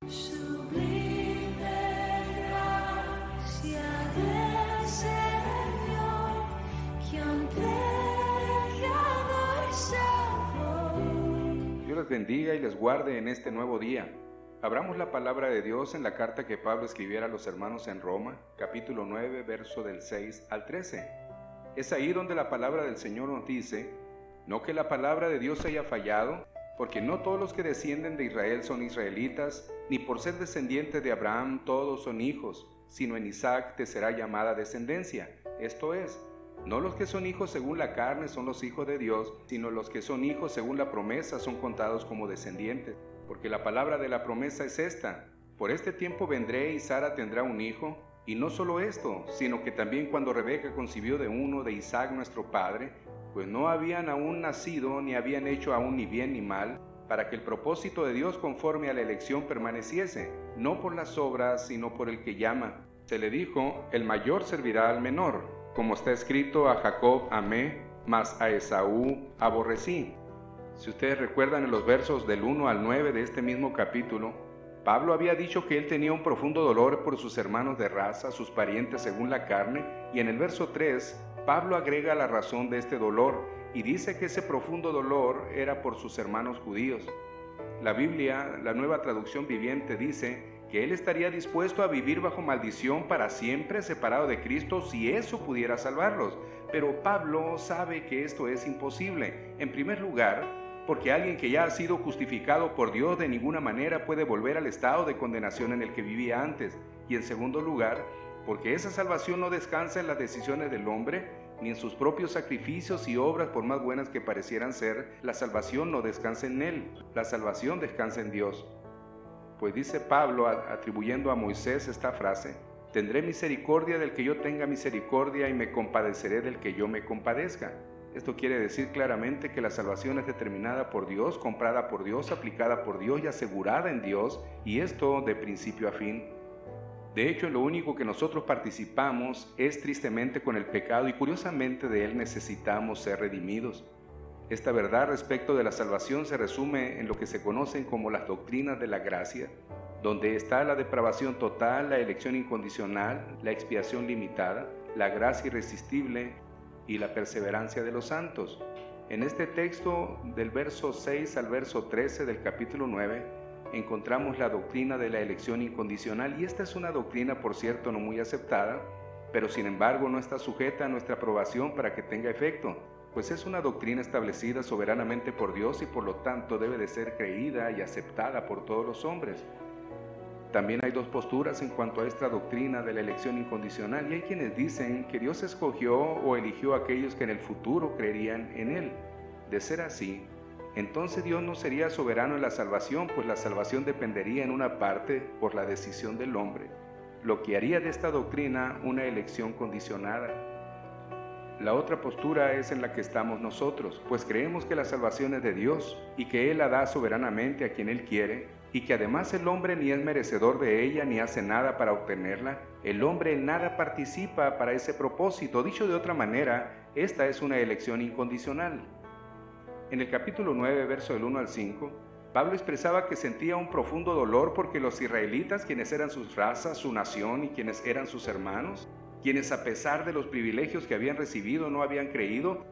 Sublime gracia del Señor, que un pecador salvó. Dios les bendiga y les guarde en este nuevo día. Abramos la palabra de Dios en la carta que Pablo escribiera a los hermanos en Roma, capítulo 9, verso del 6 al 13. Es ahí donde la palabra del Señor nos dice: no que la palabra de Dios haya fallado, porque no todos los que descienden de Israel son israelitas, ni por ser descendientes de Abraham todos son hijos, sino en Isaac te será llamada descendencia. Esto es, no los que son hijos según la carne son los hijos de Dios, sino los que son hijos según la promesa son contados como descendientes. Porque la palabra de la promesa es esta: por este tiempo vendré y Sara tendrá un hijo. Y no solo esto, sino que también cuando Rebeca concibió de uno de Isaac nuestro padre, pues no habían aún nacido, ni habían hecho aún ni bien ni mal, para que el propósito de Dios conforme a la elección permaneciese, no por las obras, sino por el que llama. Se le dijo: el mayor servirá al menor, como está escrito: a Jacob amé, mas a Esaú aborrecí. Si ustedes recuerdan, en los versos del 1 al 9 de este mismo capítulo, Pablo había dicho que él tenía un profundo dolor por sus hermanos de raza, sus parientes según la carne, y en el verso 3, Pablo agrega la razón de este dolor y dice que ese profundo dolor era por sus hermanos judíos. La Biblia, la Nueva Traducción Viviente, dice que él estaría dispuesto a vivir bajo maldición para siempre, separado de Cristo, si eso pudiera salvarlos. Pero Pablo sabe que esto es imposible. En primer lugar, porque alguien que ya ha sido justificado por Dios de ninguna manera puede volver al estado de condenación en el que vivía antes. Y en segundo lugar, porque esa salvación no descansa en las decisiones del hombre, ni en sus propios sacrificios y obras, por más buenas que parecieran ser. La salvación no descansa en él, la salvación descansa en Dios. Pues dice Pablo, atribuyendo a Moisés esta frase: tendré misericordia del que yo tenga misericordia y me compadeceré del que yo me compadezca. Esto quiere decir claramente que la salvación es determinada por Dios, comprada por Dios, aplicada por Dios y asegurada en Dios, y esto de principio a fin. De hecho, lo único que nosotros participamos es tristemente con el pecado, y curiosamente de él necesitamos ser redimidos. Esta verdad respecto de la salvación se resume en lo que se conocen como las doctrinas de la gracia, donde está la depravación total, la elección incondicional, la expiación limitada, la gracia irresistible y la perseverancia de los santos. En este texto, del verso 6 al verso 13 del capítulo 9, encontramos la doctrina de la elección incondicional, y esta es una doctrina, por cierto, no muy aceptada, pero sin embargo no está sujeta a nuestra aprobación para que tenga efecto, pues es una doctrina establecida soberanamente por Dios y por lo tanto debe de ser creída y aceptada por todos los hombres. También hay dos posturas en cuanto a esta doctrina de la elección incondicional, y hay quienes dicen que Dios escogió o eligió a aquellos que en el futuro creerían en Él. De ser así, entonces Dios no sería soberano en la salvación, pues la salvación dependería en una parte por la decisión del hombre, lo que haría de esta doctrina una elección condicionada. La otra postura es en la que estamos nosotros, pues creemos que la salvación es de Dios y que Él la da soberanamente a quien Él quiere, y que además el hombre ni es merecedor de ella ni hace nada para obtenerla. El hombre en nada participa para ese propósito. Dicho de otra manera, esta es una elección incondicional. En el capítulo 9, verso del 1 al 5, Pablo expresaba que sentía un profundo dolor porque los israelitas, quienes eran sus razas, su nación y quienes eran sus hermanos, quienes a pesar de los privilegios que habían recibido no habían creído.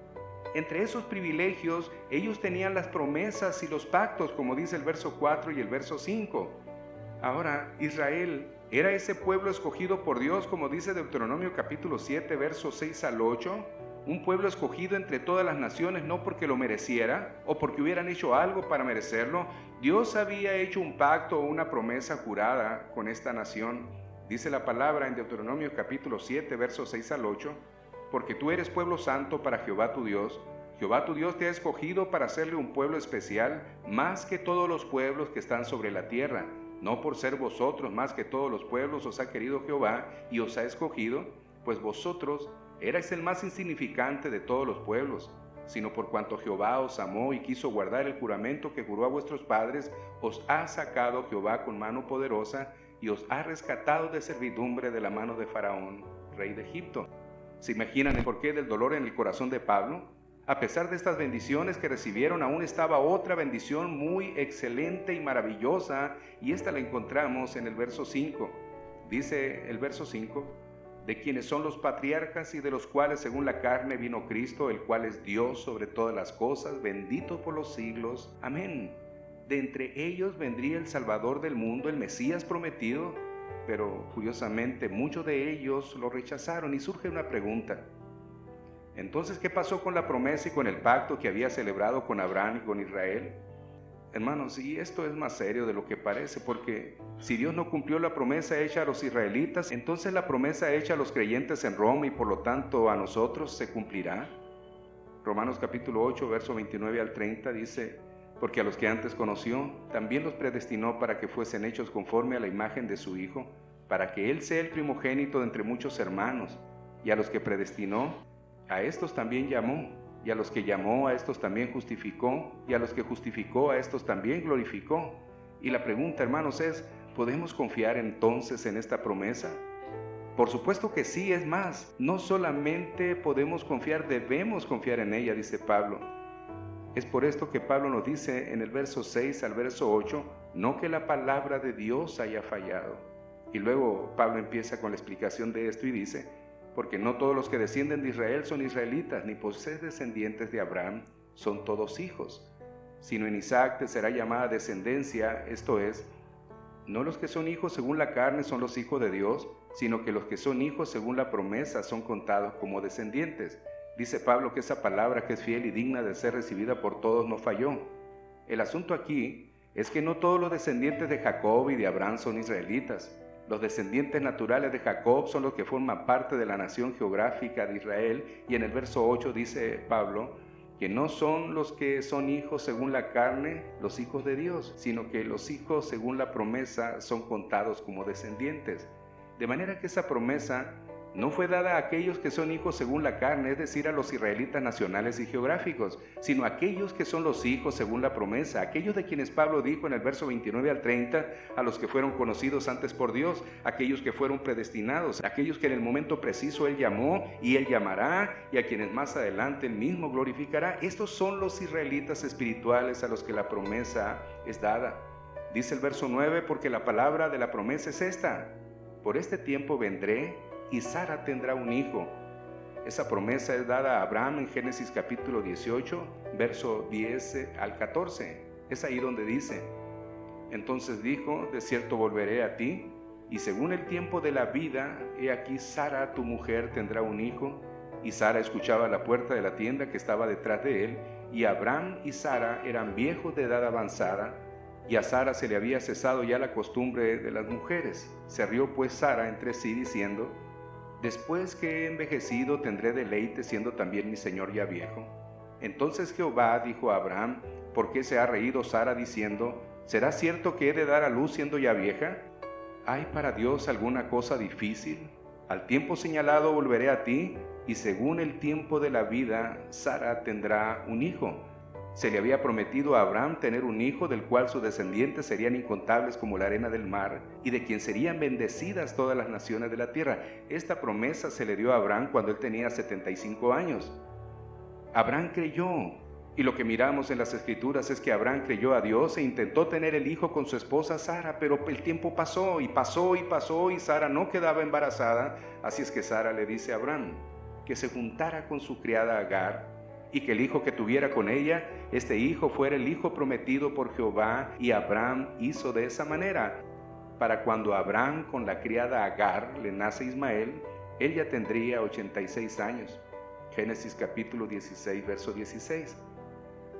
Entre esos privilegios, ellos tenían las promesas y los pactos, como dice el verso 4 y el verso 5. Ahora, Israel era ese pueblo escogido por Dios, como dice Deuteronomio capítulo 7, versos 6 al 8, un pueblo escogido entre todas las naciones, no porque lo mereciera o porque hubieran hecho algo para merecerlo. Dios había hecho un pacto o una promesa jurada con esta nación. Dice la palabra en Deuteronomio capítulo 7, versos 6 al 8, porque tú eres pueblo santo para Jehová tu Dios. Jehová tu Dios te ha escogido para hacerle un pueblo especial, más que todos los pueblos que están sobre la tierra. No por ser vosotros más que todos los pueblos os ha querido Jehová y os ha escogido, pues vosotros erais el más insignificante de todos los pueblos, sino por cuanto Jehová os amó y quiso guardar el juramento que juró a vuestros padres, os ha sacado Jehová con mano poderosa y os ha rescatado de servidumbre de la mano de Faraón, rey de Egipto. ¿Se imaginan el porqué del dolor en el corazón de Pablo? A pesar de estas bendiciones que recibieron, aún estaba otra bendición muy excelente y maravillosa, y esta la encontramos en el verso 5. Dice el verso 5, de quienes son los patriarcas y de los cuales según la carne vino Cristo, el cual es Dios sobre todas las cosas, bendito por los siglos. Amén. De entre ellos vendría el Salvador del mundo, el Mesías prometido, pero curiosamente muchos de ellos lo rechazaron y surge una pregunta. Entonces, ¿qué pasó con la promesa y con el pacto que había celebrado con Abraham y con Israel? Hermanos, y esto es más serio de lo que parece, porque si Dios no cumplió la promesa hecha a los israelitas, entonces la promesa hecha a los creyentes en Roma y por lo tanto a nosotros se cumplirá. Romanos capítulo 8, verso 29 al 30 dice, porque a los que antes conoció, también los predestinó para que fuesen hechos conforme a la imagen de su Hijo, para que Él sea el primogénito de entre muchos hermanos, y a los que predestinó, a estos también llamó, y a los que llamó, a estos también justificó, y a los que justificó, a estos también glorificó. Y la pregunta, hermanos, es, ¿podemos confiar entonces en esta promesa? Por supuesto que sí, es más, no solamente podemos confiar, debemos confiar en ella, dice Pablo. Es por esto que Pablo nos dice en el verso 6 al verso 8, no que la palabra de Dios haya fallado. Y luego Pablo empieza con la explicación de esto y dice, porque no todos los que descienden de Israel son israelitas, ni por ser descendientes de Abraham son todos hijos, sino en Isaac te será llamada descendencia, esto es, no los que son hijos según la carne son los hijos de Dios, sino que los que son hijos según la promesa son contados como descendientes. Dice Pablo que esa palabra que es fiel y digna de ser recibida por todos no falló. El asunto aquí es que no todos los descendientes de Jacob y de Abraham son israelitas. Los descendientes naturales de Jacob son los que forman parte de la nación geográfica de Israel, y en el verso 8 dice Pablo que no son los que son hijos según la carne los hijos de Dios, sino que los hijos según la promesa son contados como descendientes. De manera que esa promesa no fue dada a aquellos que son hijos según la carne, es decir, a los israelitas nacionales y geográficos, sino a aquellos que son los hijos según la promesa, aquellos de quienes Pablo dijo en el verso 29 al 30, a los que fueron conocidos antes por Dios, aquellos que fueron predestinados, aquellos que en el momento preciso Él llamó y Él llamará, y a quienes más adelante Él mismo glorificará. Estos son los israelitas espirituales a los que la promesa es dada. Dice el verso 9, porque la palabra de la promesa es esta, por este tiempo vendré, y Sara tendrá un hijo. Esa promesa es dada a Abraham en Génesis capítulo 18, verso 10 al 14. Es ahí donde dice, entonces dijo, de cierto volveré a ti, y según el tiempo de la vida, he aquí Sara tu mujer tendrá un hijo. Y Sara escuchaba a la puerta de la tienda que estaba detrás de él, y Abraham y Sara eran viejos de edad avanzada, y a Sara se le había cesado ya la costumbre de las mujeres. Se rió pues Sara entre sí diciendo, después que he envejecido tendré deleite siendo también mi señor ya viejo. Entonces Jehová dijo a Abraham, ¿por qué se ha reído Sara diciendo, ¿será cierto que he de dar a luz siendo ya vieja? ¿Hay para Dios alguna cosa difícil? Al tiempo señalado volveré a ti, y según el tiempo de la vida, Sara tendrá un hijo. Se le había prometido a Abraham tener un hijo del cual sus descendientes serían incontables como la arena del mar y de quien serían bendecidas todas las naciones de la tierra. Esta promesa se le dio a Abraham cuando él tenía 75 años. Abraham creyó, y lo que miramos en las Escrituras es que Abraham creyó a Dios e intentó tener el hijo con su esposa Sara, pero el tiempo pasó y pasó y pasó y Sara no quedaba embarazada. Así es que Sara le dice a Abraham que se juntara con su criada Agar, y que el hijo que tuviera con ella, este hijo fuera el hijo prometido por Jehová, y Abraham hizo de esa manera. Para cuando Abraham con la criada Agar le nace Ismael, él ya tendría 86 años. Génesis capítulo 16, verso 16.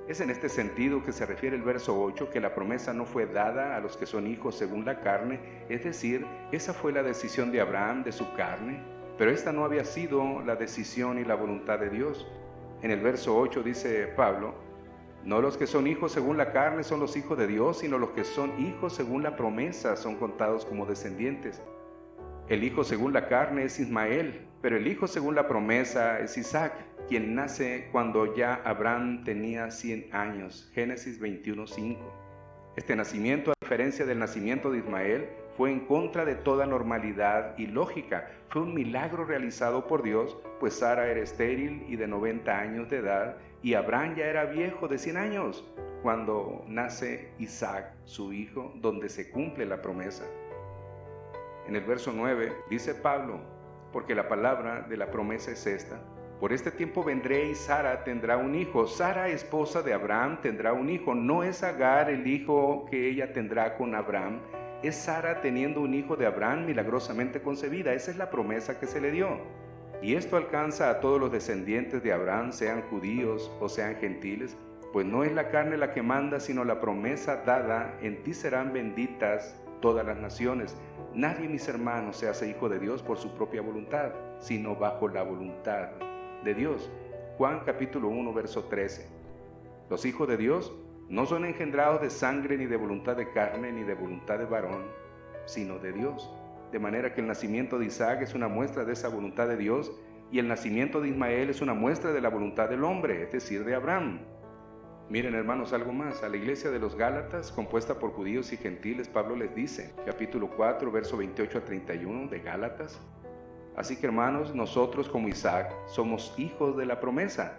Es en este sentido que se refiere el verso 8, que la promesa no fue dada a los que son hijos según la carne, es decir, esa fue la decisión de Abraham, de su carne, pero esta no había sido la decisión y la voluntad de Dios. En el verso 8 dice Pablo, no los que son hijos según la carne son los hijos de Dios, sino los que son hijos según la promesa son contados como descendientes. El hijo según la carne es Ismael, pero el hijo según la promesa es Isaac, quien nace cuando ya Abraham tenía 100 años. Génesis 21:5. Este nacimiento, a diferencia del nacimiento de Ismael, fue en contra de toda normalidad y lógica. Fue un milagro realizado por Dios, pues Sara era estéril y de 90 años de edad, y Abraham ya era viejo de 100 años, cuando nace Isaac, su hijo, donde se cumple la promesa. En el verso 9 dice Pablo, porque la palabra de la promesa es esta: por este tiempo vendré y Sara tendrá un hijo. Sara, esposa de Abraham, tendrá un hijo. No es Agar el hijo que ella tendrá con Abraham, es Sara teniendo un hijo de Abraham milagrosamente concebida. Esa es la promesa que se le dio. Y esto alcanza a todos los descendientes de Abraham, sean judíos o sean gentiles, pues no es la carne la que manda, sino la promesa dada: en ti serán benditas todas las naciones. Nadie, mis hermanos, se hace hijo de Dios por su propia voluntad, sino bajo la voluntad de Dios. Juan capítulo 1, verso 13. Los hijos de Dios no son engendrados de sangre, ni de voluntad de carne, ni de voluntad de varón, sino de Dios. De manera que el nacimiento de Isaac es una muestra de esa voluntad de Dios, y el nacimiento de Ismael es una muestra de la voluntad del hombre, es decir, de Abraham. Miren, hermanos, algo más. A la iglesia de los Gálatas, compuesta por judíos y gentiles, Pablo les dice, capítulo 4, verso 28 a 31 de Gálatas: así que, hermanos, nosotros como Isaac somos hijos de la promesa.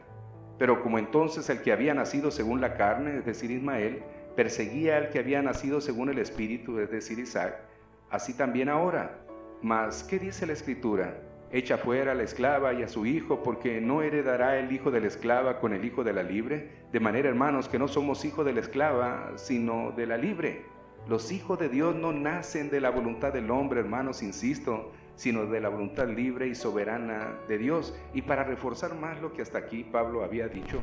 Pero como entonces el que había nacido según la carne, es decir, Ismael, perseguía al que había nacido según el espíritu, es decir, Isaac, así también ahora. Mas, ¿qué dice la Escritura? Echa fuera a la esclava y a su hijo, porque no heredará el hijo de la esclava con el hijo de la libre. De manera, hermanos, que no somos hijos de la esclava, sino de la libre. Los hijos de Dios no nacen de la voluntad del hombre, hermanos, insisto, sino de la voluntad libre y soberana de Dios. Y para reforzar más lo que hasta aquí Pablo había dicho,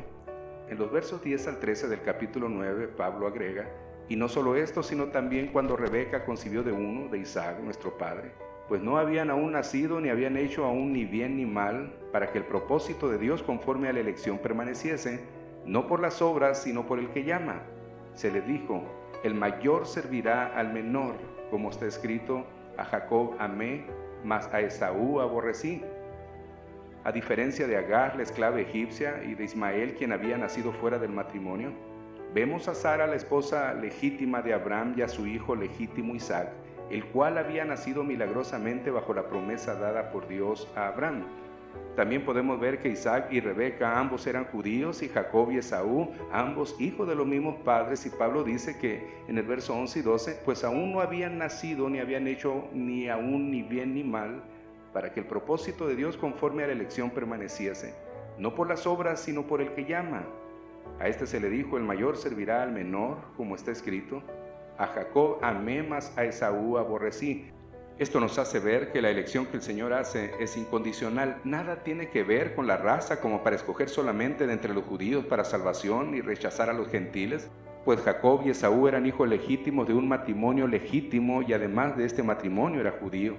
en los versos 10 al 13 del capítulo 9, Pablo agrega: y no solo esto, sino también cuando Rebeca concibió de uno, de Isaac, nuestro padre, pues no habían aún nacido, ni habían hecho aún ni bien ni mal, para que el propósito de Dios conforme a la elección permaneciese, no por las obras, sino por el que llama. Se les dijo: el mayor servirá al menor, como está escrito: a Jacob amé, mas a Esaú aborrecí. A diferencia de Agar, la esclava egipcia, y de Ismael, quien había nacido fuera del matrimonio, vemos a Sara, la esposa legítima de Abraham, y a su hijo legítimo Isaac, el cual había nacido milagrosamente bajo la promesa dada por Dios a Abraham. También podemos ver que Isaac y Rebeca ambos eran judíos, y Jacob y Esaú ambos hijos de los mismos padres, y Pablo dice que en el verso 11 y 12, pues aún no habían nacido ni habían hecho ni aún ni bien ni mal, para que el propósito de Dios conforme a la elección permaneciese, no por las obras, sino por el que llama. A este se le dijo: el mayor servirá al menor, como está escrito: a Jacob amé, mas a Esaú aborrecí. Esto nos hace ver que la elección que el Señor hace es incondicional. Nada tiene que ver con la raza, como para escoger solamente de entre los judíos para salvación y rechazar a los gentiles, pues Jacob y Esaú eran hijos legítimos de un matrimonio legítimo, y además de este matrimonio era judío.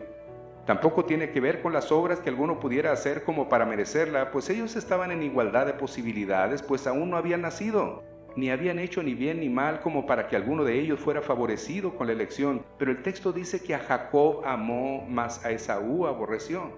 Tampoco tiene que ver con las obras que alguno pudiera hacer como para merecerla, pues ellos estaban en igualdad de posibilidades, pues aún no habían nacido, ni habían hecho ni bien ni mal como para que alguno de ellos fuera favorecido con la elección. Pero el texto dice que a Jacob amó, mas a Esaú aborreció.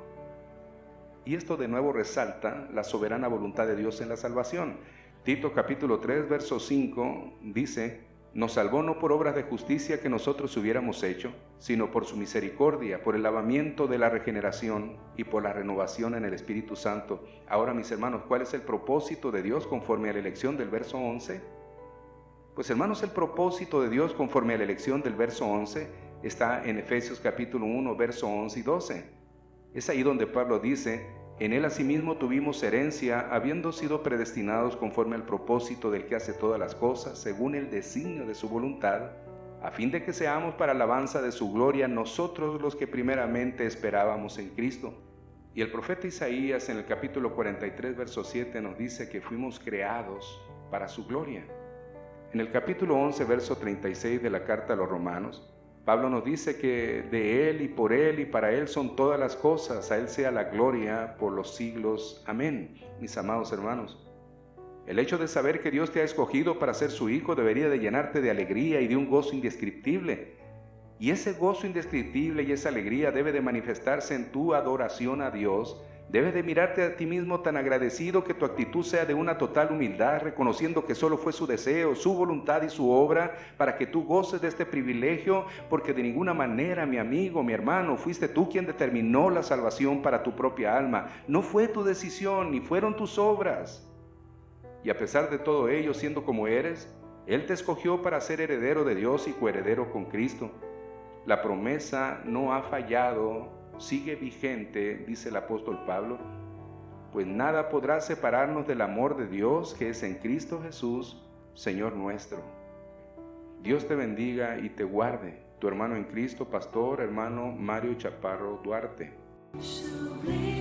Y esto de nuevo resalta la soberana voluntad de Dios en la salvación. Tito capítulo 3, verso 5 dice: nos salvó no por obras de justicia que nosotros hubiéramos hecho, sino por su misericordia, por el lavamiento de la regeneración y por la renovación en el Espíritu Santo. Ahora, mis hermanos, ¿cuál es el propósito de Dios conforme a la elección del verso 11? Pues, hermanos, el propósito de Dios conforme a la elección del verso 11 está en Efesios capítulo 1, verso 11 y 12. Es ahí donde Pablo dice: en él asimismo tuvimos herencia, habiendo sido predestinados conforme al propósito del que hace todas las cosas, según el designio de su voluntad, a fin de que seamos para alabanza de su gloria, nosotros los que primeramente esperábamos en Cristo. Y el profeta Isaías en el capítulo 43, verso 7 nos dice que fuimos creados para su gloria. En el capítulo 11, verso 36 de la carta a los Romanos, Pablo nos dice que de Él y por Él y para Él son todas las cosas, a Él sea la gloria por los siglos. Amén. Mis amados hermanos, el hecho de saber que Dios te ha escogido para ser su hijo debería de llenarte de alegría y de un gozo indescriptible. Y ese gozo indescriptible y esa alegría debe de manifestarse en tu adoración a Dios. Debes de mirarte a ti mismo tan agradecido que tu actitud sea de una total humildad, reconociendo que solo fue su deseo, su voluntad y su obra para que tú goces de este privilegio, porque de ninguna manera, mi amigo, mi hermano, fuiste tú quien determinó la salvación para tu propia alma. No fue tu decisión, ni fueron tus obras. Y a pesar de todo ello, siendo como eres, Él te escogió para ser heredero de Dios y coheredero con Cristo. La promesa no ha fallado, sigue vigente, dice el apóstol Pablo, pues nada podrá separarnos del amor de Dios que es en Cristo Jesús, Señor nuestro. Dios te bendiga y te guarde. Tu hermano en Cristo, pastor, hermano Mario Chaparro Duarte. Sublime.